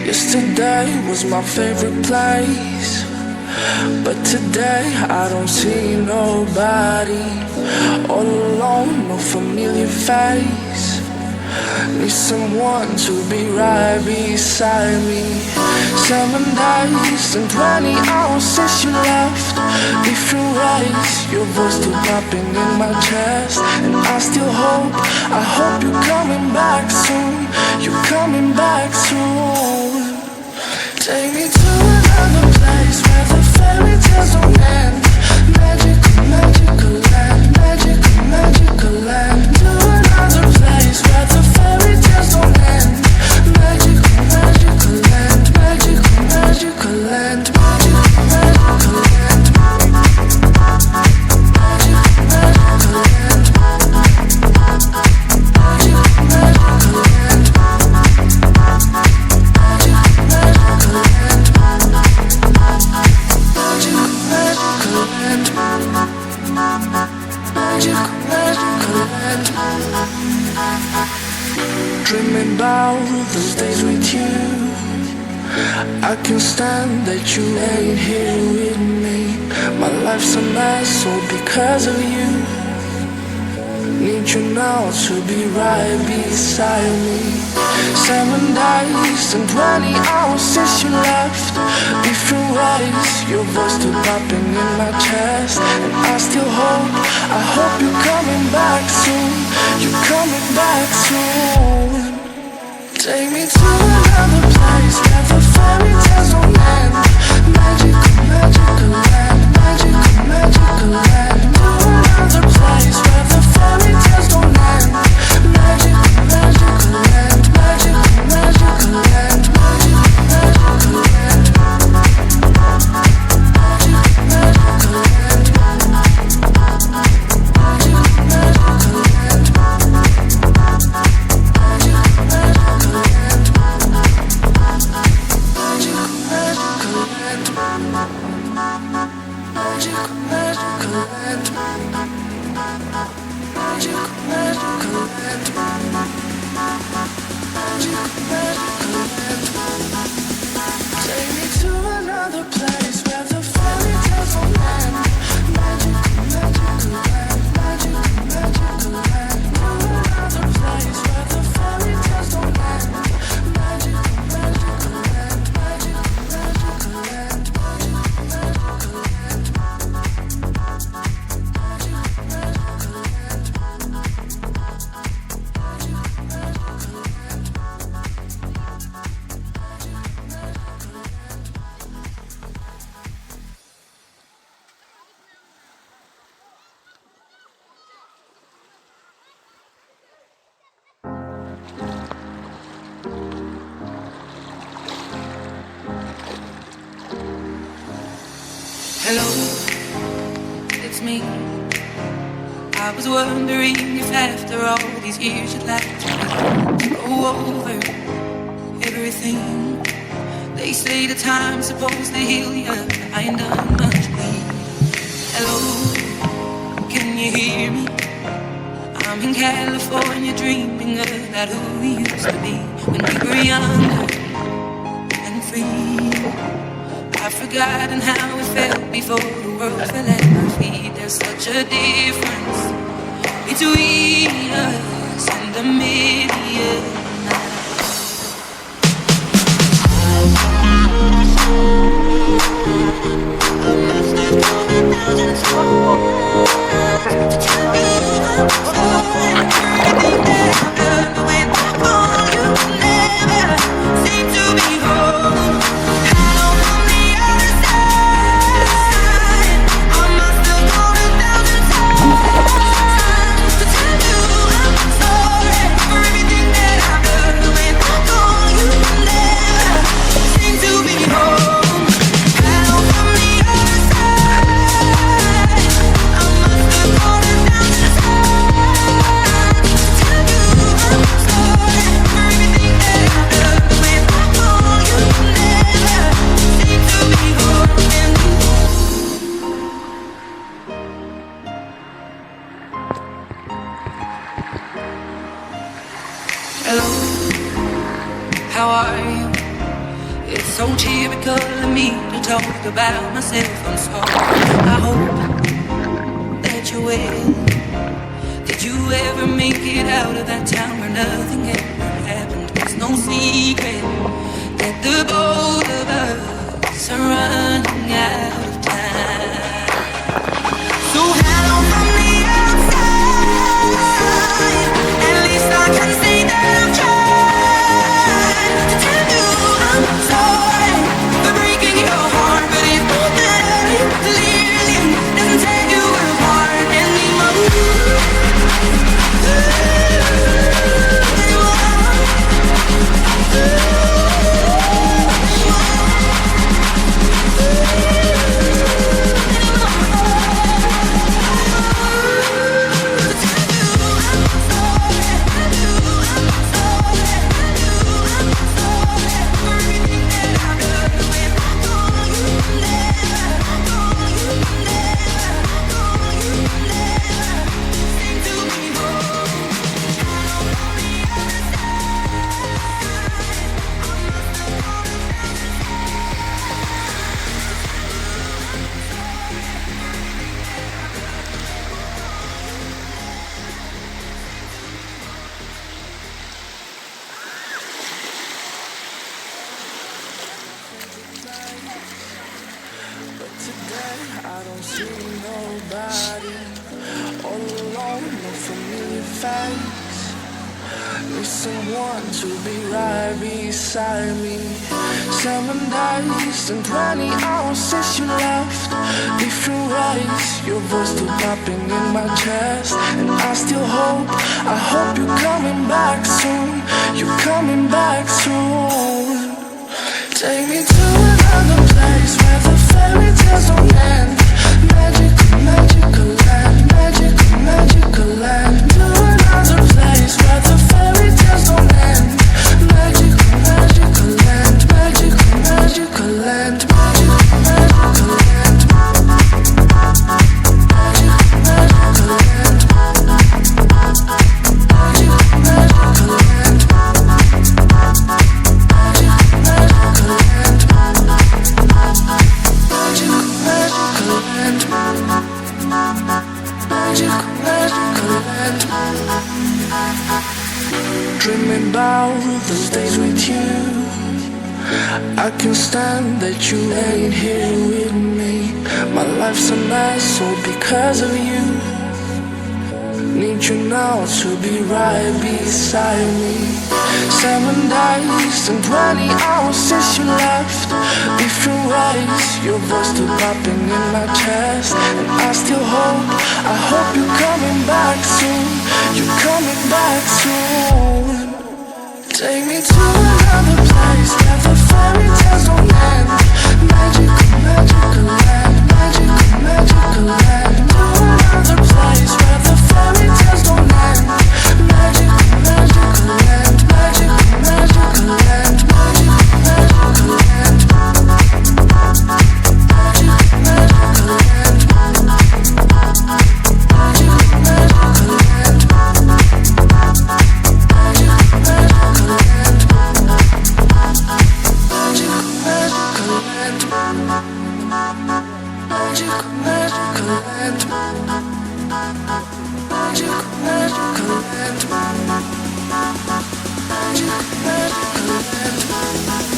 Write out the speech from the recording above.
Yesterday was my favorite place, but today I don't see nobody. All alone, no familiar face. Need someone to be right beside me. 7 days and 20 hours since you left. Different ways, your voice still popping in my chest. And I still hope, I hope you're coming back soon. You're coming back soon. Take me to another place where the fairy tales don't end. Magical, magical land, magical, magical land. To another place where the fairy tales don't end. Magical, magical land, magical, magical land, magical, magical land. Magical, magical land. Magical, magical land. Dreaming about those days with you. I can't stand that you ain't here with me. My life's a mess all because of you. Need you now to be right beside me. 7 days and 20 hours since you left. Different ways, your voice still popping in my chest. And I still hope, I hope you're coming back soon. You're coming back soon. Take me to another place where the fairy tales don't end. Magical, magical land, magical, magical land. To another place where the fairy tales don't end. Magical, magical land, magical, magical land, magical, magical land. Magical, magical land. Magical, magical land. Hello, it's me. I was wondering if after all these years you'd like to go over everything. They say the time's supposed to heal you, I ain't done much bleed. Hello, can you hear me? I'm in California dreaming about who we used to be when we were younger and free. I've forgotten how it felt before the world fell at my feet. There's such a difference between us and a million seem to be home. From the other side, I must have gone It's so typical of me to talk about myself. I'm sorry. I hope that you will. Did you ever make it out of that town where nothing ever happened? It's no secret that the both of us are running out of time. So hello from the outside. At least I can say that I've tried to tell you I'm sorry for breaking your heart, but it's not that I clearly doesn't take you apart anymore. Someone to be right beside me. 7 days and 20 hours since you left. Different ways, your voice still popping in my chest. And I still hope, I hope you're coming back soon. You're coming back soon. Take me to another place where the fairy tales don't end. Magical, magical land. Magical, magical land. To another place where the fairy tales don't end. Magical, magical land. Magical, magical land. Magical, magical land. Magical, magical land. Magical, magical land. Dreaming about those days with you. I can't stand that you ain't here with me. My life's a mess all because of you. Need you now to be right beside me. 7 days and 20 hours since you left. Different ways, your voice still popping in my chest. And I still hope, I hope you're coming back soon. You're coming back soon. Take me to another place where the fairy tales don't end. Magical, magical land. Magical, magical land. To another place where the fairy tales don't end. Magical, magical land. Magical, magical land. Magical, magical land. Magical, magical land. Magical, magical land. Magical, magical land. Magical, magical land. Magical, magical land.